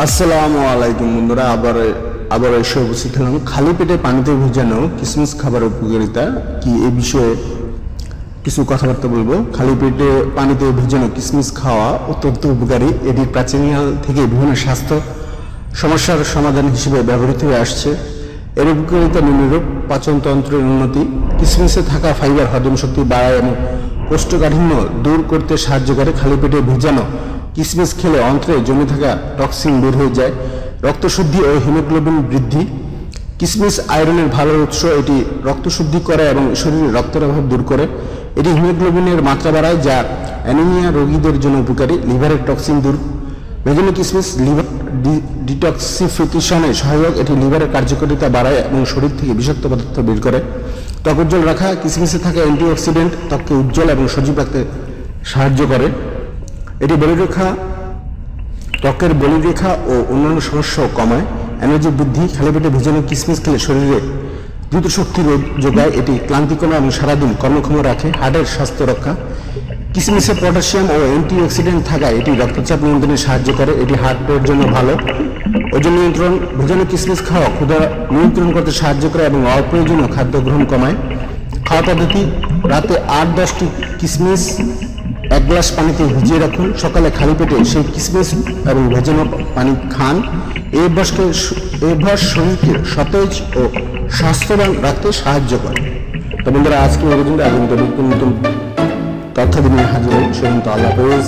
আসসালামু আলাইকুম বন্ধুরা, আবার এসে উপস্থিত হলাম। খালি পেটে পানিতে ভেজানো কিশমিশ খাবারের উপকারিতা কি এই বিষয়ে কিছু কথাবার্তা বলবো। খালি পেটে পানিতে ভেজানো কিশমিশ খাওয়া অত্যন্ত উপকারী। এটি প্রাচীনকাল থেকে বিভিন্ন স্বাস্থ্য সমস্যার সমাধান হিসেবে ব্যবহৃত হয়ে আসছে। এর উপকারিতা নিম্নরূপ: পাচনতন্ত্রের উন্নতি, কিশমিশে থাকা ফাইবার হজম শক্তি বাড়ায় এবং কোষ্ঠকাঠিন্য দূর করতে সাহায্য করে। খালি পেটে ভেজানো কিশমিশ খেলে অন্ত্রে জমে থাকা টক্সিন বের হয়ে যায়। রক্তশুদ্ধি ও হিমোগ্লোবিন বৃদ্ধি, কিশমিশ আয়রনের ভালো উৎস। এটি রক্ত শুদ্ধি করে এবং শরীরে রক্তের অভাব দূর করে। এটি হিমোগ্লোবিনের মাত্রা বাড়ায়, যা অ্যানিমিয়া রোগীদের জন্য উপকারী। লিভারের টক্সিন দূর, ভেজানো কিশমিশ লিভার ডিটক্সিফিকেশনে সহায়ক। এটি লিভারের কার্যকারিতা বাড়ায় এবং শরীর থেকে বিষাক্ত পদার্থ বের করে। ত্বক উজ্জ্বল রাখা, কিশমিশে থাকা অ্যান্টিঅক্সিডেন্ট ত্বককে উজ্জ্বল এবং সজীব রাখতে সাহায্য করে। এটি ত্বকের বলিরেখা ও অন্যান্য সমস্যাও কমায়। এনার্জি বৃদ্ধি, খালি পেটে ভেজানো কিশমিশ খেলে শরীরে দ্রুত শক্তি যোগায়। এটি ক্লান্তি কমে এবং সারাদিন কর্মক্ষম রাখে। হার্টের স্বাস্থ্য রক্ষা, কিশমিশে পটাশিয়াম ও অ্যান্টিঅক্সিডেন্ট থাকায় এটি রক্তচাপ নিয়ন্ত্রণে সাহায্য করে। এটি হার্টের জন্য ভালো। ওজন নিয়ন্ত্রণ, ভেজানো কিশমিশ খাওয়া ক্ষুধা নিয়ন্ত্রণ করতে সাহায্য করে এবং অপ্রয়োজনীয় খাদ্য গ্রহণ কমায়। খাওয়া পদ্ধতি: রাতে 8-10টি কিশমিশ 1 গ্লাস পানিতে ভিজিয়ে রাখুন। সকালে খালি পেটে সেই কিশমিশ এবং ভেজানো পানি খান। এই অভ্যাস শরীরকে সতেজ ও স্বাস্থ্যবান রাখতে সাহায্য করে। তো বন্ধুরা, আজকে নতুন তথ্য নিয়ে হাজির হই। আল্লাহ হাফেজ।